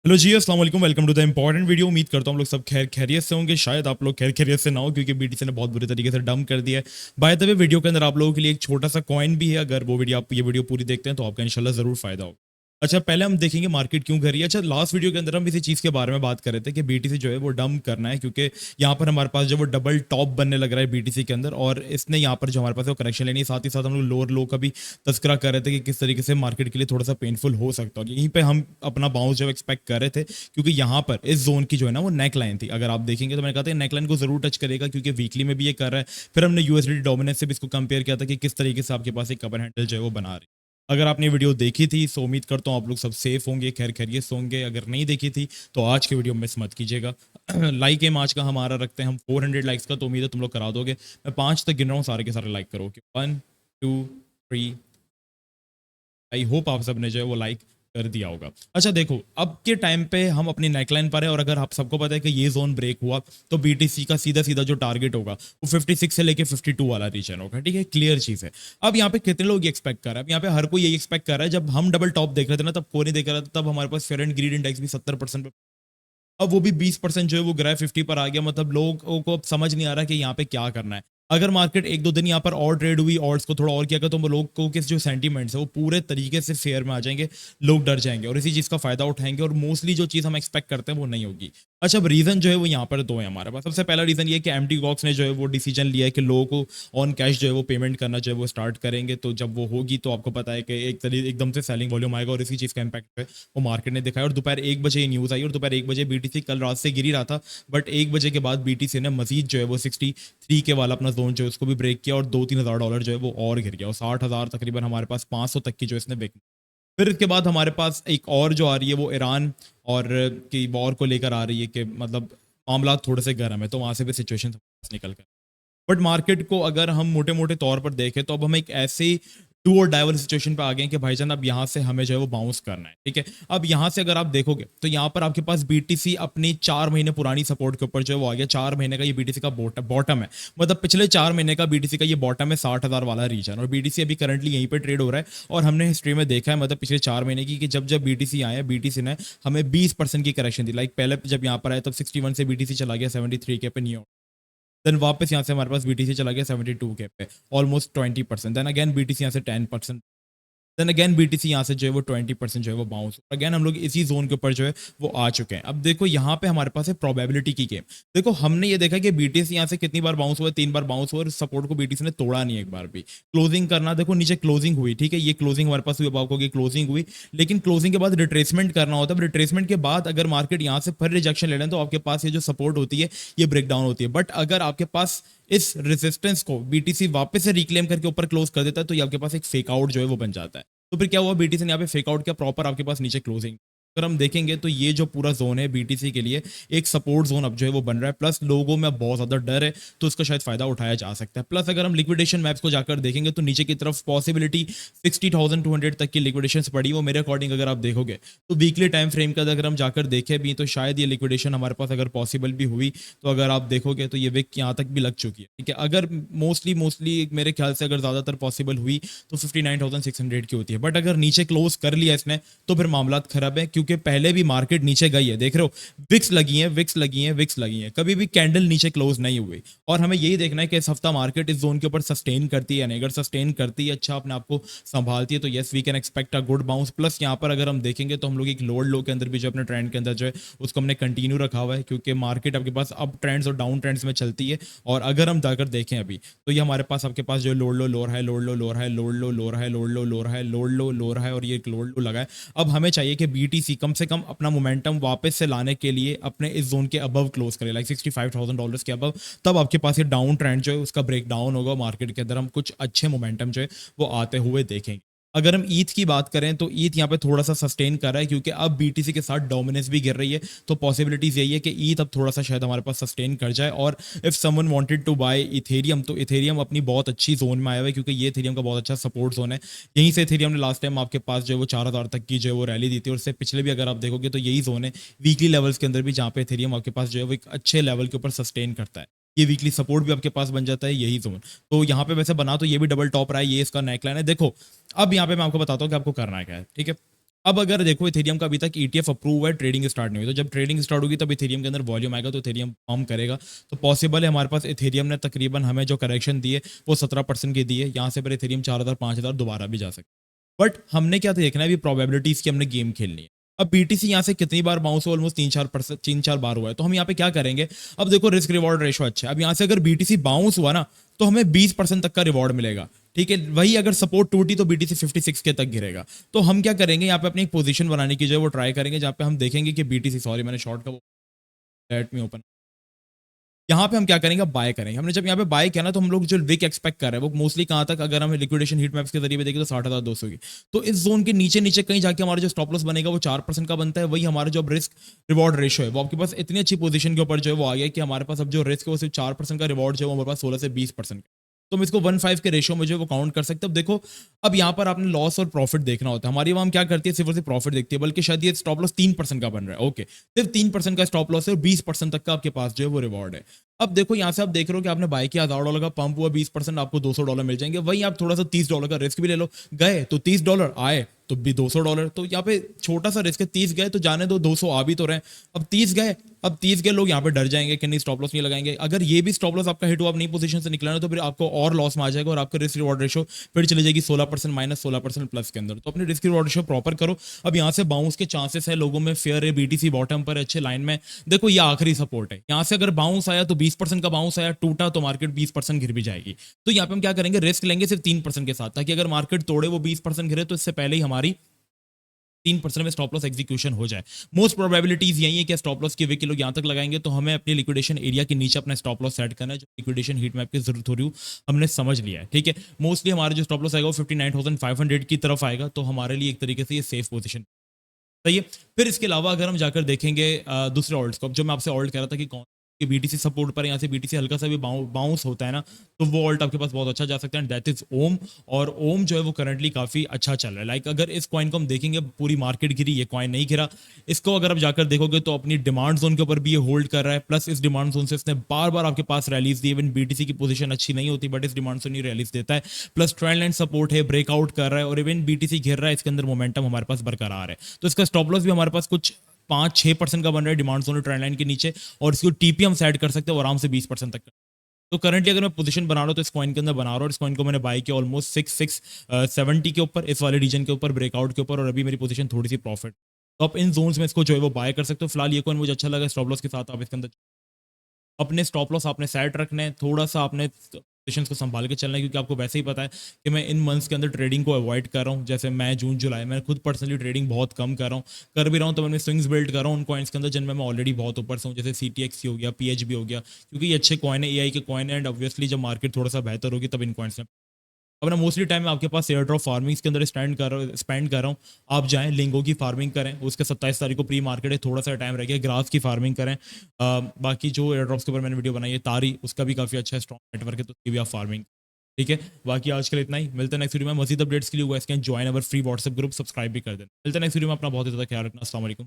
Hello ji, अस्सलाम वालेकुम। Welcome to the important video. उम्मीद करता हूँ हम लोग सब खैर खैरियत से होंगे। शायद आप लोग खैर खैरियत से ना हो, क्योंकि बीटीसी ने बहुत बुरे तरीके से डंप कर दिया है। बाय द वे, वीडियो के अंदर आप लोगों के लिए एक छोटा सा कॉइन भी है। अगर वो वीडियो आप ये वीडियो पूरी देखते हैं तो आपका इंशाल्लाह जरूर फायदा होगा। अच्छा, पहले हम देखेंगे मार्केट क्यों कर रही है। अच्छा, लास्ट वीडियो के अंदर हम इसी चीज के बारे में बात कर रहे थे कि बीटीसी जो है वो डंप करना है, क्योंकि यहाँ पर हमारे पास जो वो डबल टॉप बनने लग रहा है बीटीसी के अंदर, और इसने यहाँ पर जो हमारे पास वो करेक्शन लेनी है। साथ ही साथ हम लोग लोअर लो का भी तस्करा कर रहे थे कि किस तरीके से मार्केट के लिए थोड़ा सा पेनफुल हो सकता है। यहीं पे हम अपना बाउंस जो एक्सपेक्ट कर रहे थे, क्योंकि यहाँ पर इस जोन की जो है ना वो नेक लाइन थी। अगर आप देखेंगे तो मैंने कहा था नेक लाइन को जरूर टच करेगा, क्योंकि वीकली में भी ये कर रहा है। फिर हमने यूएसडी डोमिनेंस से भी इसको कंपेयर किया था कि किस तरीके से आपके पास एक कवर हैंडल जो है वो बना रही। अगर आपने वीडियो देखी थी तो उम्मीद करता हूँ आप लोग सब सेफ होंगे, खैर खैरियत से होंगे। अगर नहीं देखी थी तो आज के वीडियो मिस मत कीजिएगा। लाइक एम आज का हमारा रखते हैं हम 400 लाइक्स का, तो उम्मीद है तुम लोग करा दोगे। मैं 5 तक गिन रहा हूँ, सारे के सारे लाइक करो। 1 2 3। आई होप आप सबने जो है वो लाइक कर दिया होगा। अच्छा देखो, अब के टाइम पे हम अपनी नेकलाइन पर है, और अगर आप सबको पता है कि ये जोन ब्रेक हुआ तो बीटीसी का सीधा सीधा जो टारगेट होगा वो 56 से लेके 52 वाला रीजन होगा। ठीक है, क्लियर चीज है। अब यहाँ पे कितने लोग एक्सपेक्ट कर रहे हैं? अब यहाँ पे हर कोई यही एक्सपेक्ट कर रहा है। जब हम डबल टॉप देख रहे थे ना, तब कोई नहीं देख रहा था। तब हमारे पास फेयर एंड ग्रीड इंडेक्स भी 70%। अब वो भी 20% जो है वो ग्राफ 50 पर आ गया। मतलब लोगों को अब समझ नहीं आ रहा कि यहाँ पे क्या करना है। अगर मार्केट एक दो दिन यहाँ पर और ट्रेड हुई, ऑड्स को थोड़ा और किया, तो लोग को किस जो सेंटीमेंट्स है वो पूरे तरीके से फेयर में आ जाएंगे। लोग डर जाएंगे और इसी चीज का फायदा उठाएंगे, और मोस्टली जो चीज हम एक्सपेक्ट करते हैं वो नहीं होगी। अच्छा, अब रीजन जो है वो यहाँ पर दो है हमारे पास। सबसे पहला रीजन ये है कि एमटी गॉक्स ने जो है वो डिसीजन लिया है कि लोगों को ऑन कैश जो है वो पेमेंट करना जो है वो स्टार्ट करेंगे। तो जब वो होगी तो आपको पता है कि एक तरीके एकदम से सेलिंग वॉल्यूम आएगा, और इसी चीज का इम्पैक्ट है वो मार्केट ने दिखाया। और दोपहर 1 बजे ये न्यूज आई, और दोपहर 1 बजे बीटीसी कल रात से गिर ही रहा था, बट 1 बजे के बाद बीटीसी ने मजीद जो है वो 63 के वाला अपना जोन जो है उसको भी ब्रेक किया, और 2-3 हज़ार डॉलर जो है वो और गिर गया, और 60 हज़ार तकरीबन हमारे पास 500 तक की जो इसने बिक। फिर इसके बाद हमारे पास एक और जो आ रही है वो ईरान और की वॉर को लेकर आ रही है, कि मतलब मामला थोड़े से गर्म है, तो वहां से भी सिचुएशन निकल कर। बट मार्केट को अगर हम मोटे मोटे तौर पर देखें तो अब हम एक ऐसे टू और डाइवर सिचुएशन पे आ गए हैं कि भाईजान अब यहाँ से हमें जो है वो बाउंस करना है। ठीक है, अब यहाँ से अगर आप देखोगे तो यहाँ पर आपके पास बीटीसी अपनी 4 महीने पुरानी सपोर्ट के ऊपर जो है वो आ गया। 4 महीने का ये बीटीसी का बॉटम है। मतलब पिछले 4 महीने का बीटीसी का ये बॉटम है, 60 हज़ार वाला रीजन, और बीटीसी अभी करंटली यहीं पे ट्रेड हो रहा है। और हमने हिस्ट्री में देखा है, मतलब पिछले 4 महीने की, कि जब जब बीटीसी आए, बीटीसी ने हमें 20% की करेक्शन दी। लाइक पहले जब यहाँ पर आया तब 61 से बीटीसी चला गया 73 के पे, न्यू। देन वापस यहाँ से हमारे पास बीटीसी चला गया 72 के पे, ऑलमोस्ट 20%। देन अगेन बीटीसी यहाँ से 10%। देन अगेन बीटीसी यहाँ से जो है वो 20% जो है वो बाउंस। अगेन हम लोग इसी जोन के ऊपर जो है वो आ चुके हैं। अब देखो यहाँ पे हमारे पास है प्रोबेबिलिटी की गेम। देखो हमने ये देखा कि बीटीसी यहाँ से कितनी बार बाउंस हुआ, 3 बार बाउंस हुआ, और सपोर्ट को बीटीसी ने तोड़ा नहीं एक बार भी। क्लोजिंग करना, देखो नीचे क्लोजिंग हुई, ठीक है, ये क्लोजिंग हमारे पास हुई, बाउको की क्लोजिंग हुई, लेकिन क्लोजिंग के बाद रिट्रेसमेंट करना होता है। रिट्रेसमेंट के बाद अगर मार्केट यहाँ से फिर रिजेक्शन ले लें तो आपके पास ये जो सपोर्ट होती है ये ब्रेक डाउन होती है। बट अगर आपके पास इस रेजिस्टेंस को बीटीसी वापस से रिक्लेम करके ऊपर क्लोज कर देता है तो ये आपके पास एक फेक आउट जो है वो बन जाता है। तो फिर क्या हुआ, बीटीसी ने यहाँ पे फेक आउट किया प्रॉपर, आपके पास नीचे क्लोजिंग। अगर हम देखेंगे तो ये जो पूरा जोन है बीटीसी के लिए एक सपोर्ट जोन अब जो है वो बन रहा है। प्लस लोगों में बहुत ज्यादा डर है, तो इसका शायद फायदा उठाया जा सकता है। प्लस अगर हम लिक्विडेशन मैप्स को जाकर देखेंगे तो नीचे की तरफ पॉसिबिलिटी 60,200 तक की लिक्विडेशन पड़ी। वो मेरे अकॉर्डिंग अगर आप देखोगे तो वीकली टाइम फ्रेम का अगर हम जाकर देखें भी तो शायद ये लिक्विडेशन हमारे पास अगर पॉसिबल भी हुई तो अगर आप देखोगे तो ये विक यहाँ तक भी लग चुकी है। ठीक है, अगर मोस्टली मोस्टली मेरे ख्याल से अगर ज्यादातर पॉसिबल हुई तो 59,600 की होती है। बट अगर नीचे क्लोज कर लिया इसने तो फिर मामला खराब है, क्योंकि पहले भी मार्केट नीचे गई है। देख रहे हो, विक्स लगी है, विक्स लगी है, विक्स लगी है, कभी भी कैंडल नीचे क्लोज नहीं हुई। और हमें यही देखना है कि इस हफ्ता मार्केट इस जोन के ऊपर सस्टेन करती है, नहीं अगर सस्टेन करती है, अच्छा अपने आप को संभालती है, तो yes we can expect a good bounce. Plus यहाँ पर अगर हम देखेंगे तो हम लोग एक लोअर लो के अंदर भी जो अपने ट्रेंड के अंदर जो है उसको हमने कंटिन्यू रखा हुआ है, क्योंकि मार्केट आपके पास अप ट्रेंड्स और डाउन ट्रेंड्स में चलती है। और अगर हम जाकर देखें अभी तो ये हमारे पास आपके पास जो लोड लो लोअर है, लोड लो लोअर है, लोड लो लोअर है, लोड लो लोअर है, लोड लो लोअर है, और ये एक लोड लो लगा है। अब हमें चाहिए कि बीटीसी कम से कम अपना मोमेंटम वापस से लाने के लिए अपने इस जोन के अबव क्लोज करे, लाइक $65,000 के अबव। तब आपके पास ये डाउन ट्रेंड जो है उसका ब्रेक डाउन होगा, मार्केट के अंदर हम कुछ अच्छे मोमेंटम जो है वो आते हुए देखेंगे। अगर हम ईथ की बात करें तो ईथ यहाँ पे थोड़ा सा सस्टेन कर रहा है, क्योंकि अब बीटीसी के साथ डोमिनेंस भी गिर रही है। तो पॉसिबिलिटीज यही है कि ईथ अब थोड़ा सा शायद हमारे पास सस्टेन कर जाए। और if someone wanted to buy Ethereum तो इथेरियम अपनी बहुत अच्छी जोन में आया हुआ है, क्योंकि ये इथेरियम का बहुत अच्छा सपोर्ट जोन है। यहीं से इथेरियम ने लास्ट टाइम आपके पास जो है वो 4,000 तक की जो है वो रैली दी थी, और उससे पिछले भी अगर आप देखोगे तो यही जोन है वीकली लेवल्स के अंदर भी, जहाँ पे इथेरियम आपके पास जो है वो एक अच्छे लेवल के ऊपर सस्टेन करता है। ये वीकली सपोर्ट भी आपके पास बन जाता है यही जोन। तो यहाँ पे वैसे बना तो ये भी डबल टॉप रहा है, ये इसका नेकलाइन है। देखो अब यहाँ पे मैं आपको बताता हूँ कि आपको करना है क्या है। ठीक है, अब अगर देखो इथेरियम का अभी तक ईटीएफ अप्रूव है, ट्रेडिंग स्टार्ट नहीं हुई, तो जब ट्रेडिंग स्टार्ट होगी तब इथेरियम के अंदर वॉल्यूम आएगा तो इथेरियम फॉर्म करेगा। तो पॉसिबल है हमारे पास इथेरियम ने तकरीबन हमें जो करेक्शन दी है वो 17% की दी है, यहाँ से फिर इथेरियम 4000 5000 दोबारा भी जा सकता है। बट हमने क्या देखना है अभी, प्रोबेबिलिटीज की हमने गेम खेलनी है। अब बीटीसी यहाँ से कितनी बार बाउंस हुआ, ऑलमोस्ट 3-4% 3-4 बार हुआ है, तो हम यहाँ पे क्या करेंगे। अब देखो रिस्क रिवॉर्ड रेशो अच्छा है, अब यहाँ से अगर बीटीसी बाउंस हुआ ना तो हमें 20% तक का रिवॉर्ड मिलेगा। ठीक है, वही अगर सपोर्ट टूटी तो बीटीसी 56 के तक गिरेगा। तो हम क्या करेंगे, यहाँ पे अपनी एक पोजीशन बनाने की जो है वो ट्राई करेंगे, जहाँ पे हम देखेंगे कि बीटीसी, सॉरी मैंने शॉर्ट का वो, लेट मी ओपन, यहाँ पे हम क्या करेंगे, बाय करेंगे। हमने जब यहाँ पे बाय किया ना तो हम लोग जो विक एक्सपेक्ट कर रहे हैं वो मोस्टली कहाँ तक, अगर हम लिक्विडेशन हीट मैप्स के जरिए भी देखें तो 60,200 की। तो इस जोन के नीचे नीचे कहीं जाके हमारा जो स्टॉप लॉस बनेगा वो 4% का बनता है। वही हमारा जो रिस्क रिवॉर्ड रेशो है वो आपके पास इतनी अच्छी पोजीशन के ऊपर जो है वो आ गया कि हमारे पास अब जो रिस्क है वो सिर्फ 4% का, रिवॉर्ड जो है वो हमारे पास 16 से 20%। तो हम इसको 1.5 के रेशियो में जो है वो काउंट कर सकते हैं। अब देखो, अब यहाँ पर आपने लॉस और प्रॉफिट देखना होता है। हमारी वहाँ क्या करती है, सिर्फ और सिर्फ प्रॉफिट देखती है, बल्कि शायद ये स्टॉप लॉस 3% का बन रहा है। ओके, सिर्फ 3% का स्टॉप लॉस है और 20% तक का आपके पास जो है वो रिवॉर्ड है। अब देखो यहाँ से आप देख रहे हो कि आपने बाय किया, $1000 का पंप हुआ, 20% आपको $200 मिल जाएंगे। वही आप थोड़ा सा $30 का रिस्क भी ले लो, गए तो $30 आए तो भी $200। तो यहाँ पे छोटा सा रिस्क है, 30 गए तो जाने दो, 200 आ भी तो रहे हैं। अब 30 गए, अब 30 गए लोग यहाँ पे डर जाएंगे कि नहीं स्टॉप लॉस नहीं लगाएंगे। अगर ये भी स्टॉप लॉस आपका हिट हुआ, आप नई पोजीशन से निकला ना, तो फिर आपको और लॉस में आ जाएगा और आपका रिस्क रिवॉर्ड रेशो फिर चली जाएगी 16% माइनस 16% प्लस के अंदर। तो अपनी रिस्क रिवॉर्ड रेशो प्रॉपर करो। अब यहाँ से बाउंस के चांसेस है लोगों में, फेयर है, बीटीसी बॉटम पर अच्छे लाइन में। देखो ये आखिरी सपोर्ट है, यहाँ से अगर बाउंस आया तो 20% का बाउंस आया, टूटा तो मार्केट 20% गिर भी जाएगी। तो यहाँ पे हम क्या करेंगे, रिस्क लेंगे सिर्फ 3% के साथ, ताकि अगर मार्केट तोड़े वो 20% गिरे तो इससे पहले ही हमारी 3% में स्टॉप लॉस एग्जीक्यूशन हो जाए। मोस्ट प्रोबेबिलिटीज यही है कि स्टॉप लॉस की विक लोग यहाँ तक लगाएंगे, तो हमें अपने लिक्विडेशन एरिया के नीचे अपना स्टॉप लॉस सेट करना है, जो लिक्विडेशन हीट मैप की जरूरत हो रही हो हमने समझ लिया है। ठीक है, मोस्टली हमारा जो स्टॉप लॉस आएगा वो 59,500 की तरफ आएगा, तो हमारे लिए एक तरीके से ये सेफ पोजीशन सही है। फिर इसके अलावा अगर हम जाकर देखेंगे दूसरे ऑल्ट्स को, जो मैं आपसे ऑल्ट कह रहा था कि कौन कि बीटीसी सपोर्ट पर, यहाँ से बीटीसी हल्का सा भी बाउंस होता है ना, तो वो ऑल्ट आपके पास बहुत अच्छा जा सकता है, दैट इज ओम। और ओम जो है वो करंटली काफी अच्छा चल रहा है। लाइक अगर इस कॉइन को हम देखेंगे, पूरी मार्केट गिरी, ये कॉइन नहीं गिरा। इसको अगर आप जाकर देखोगे तो अपनी डिमांड जोन के ऊपर भी ये होल्ड कर रहा है, प्लस इस डिमांड जोन से इसने बार बार आपके पास रैलीज दी। इवन बीटीसी की पोजीशन अच्छी नहीं होती बट इस डिमांड जोन ही रैलीज देता है, प्लस ट्रेंड लाइन सपोर्ट है, ब्रेकआउट कर रहा है, और इवन बीटीसी घिर रहा है, इसके अंदर मोमेंटम हमारे पास बरकरार है। तो इसका स्टॉप लॉस भी हमारे पास कुछ 5-6% का बन रहा है डिमांड जोन ट्रेंड लाइन के नीचे, और इसको टीपीएम से ऐड कर सकते हैं आराम से 20% तक। तो करंटली अगर मैं पोजीशन बना रहा हूँ तो इस कॉइन के अंदर बना रहा हूँ, और इस कॉइन को मैंने बाय किया ऑलमोस्ट 6,670 के ऊपर, इस वाले रीजन के ऊपर, ब्रेकआउट के ऊपर, और अभी मेरी पोजीशन थोड़ी सी प्रॉफिट। तो आप इन जोन्स में इसको जो है वो बाय कर सकते हो। फिलहाल ये कॉइन मुझे अच्छा लगा, स्टॉप लॉस के साथ आप इसके अंदर अपने स्टॉप लॉस आपने सेट रखने हैं, थोड़ा सा आपने पोजिशन को संभाल के चलना है, क्योंकि आपको वैसे ही पता है कि मैं इन मंथ्स के अंदर ट्रेडिंग को अवॉइड कर रहा हूँ। जैसे मैं जून जुलाई मैं खुद पर्सनली ट्रेडिंग बहुत कम कर रहा हूँ, कर भी रहा हूँ, तो मैं स्विंग्स बिल्ड कर रहा हूँ उन कॉइन्स के अंदर जिनमें मैं ऑलरेडी बहुत ऊपर से हूँ, जैसे CTXC हो गया, PHB हो गया, क्योंकि ये अच्छे कॉइन है, AI के कॉइन है, एंड ऑब्वियसली जब मार्केट थोड़ा सा बेहतर होगी तब इन कॉइन्स में अपना मोस्टली टाइम आपके पास एयर ड्रॉप फार्मिंग के अंदर स्पेंड कर रहा हूँ। आप जाएं लिंगो की फार्मिंग करें, उसके 27 तारीख को प्री मार्केट है, थोड़ा सा टाइम रह गया, ग्रास की फार्मिंग करें। बाकी जो एयर ड्रॉप्स के ऊपर मैंने वीडियो बनाई है, तारी, उसका भी काफ़ी अच्छा स्ट्रॉन्ग नेटवर्क है, तो उसकी भी आप फार्मिंग। ठीक है, बाकी आज के लिए इतना ही, मिलते हैं नेक्स्ट वीडियो में। मजीद अपडेट्स के लिए ज्वाइन अवर फ्री व्हाट्सएप ग्रुप, सब्सक्राइब भी कर देना। मिलते हैं नेक्स्ट वीडियो में, अपना बहुत ही ज़्यादा ख्याल रखना। अस्सलाम वालेकुम।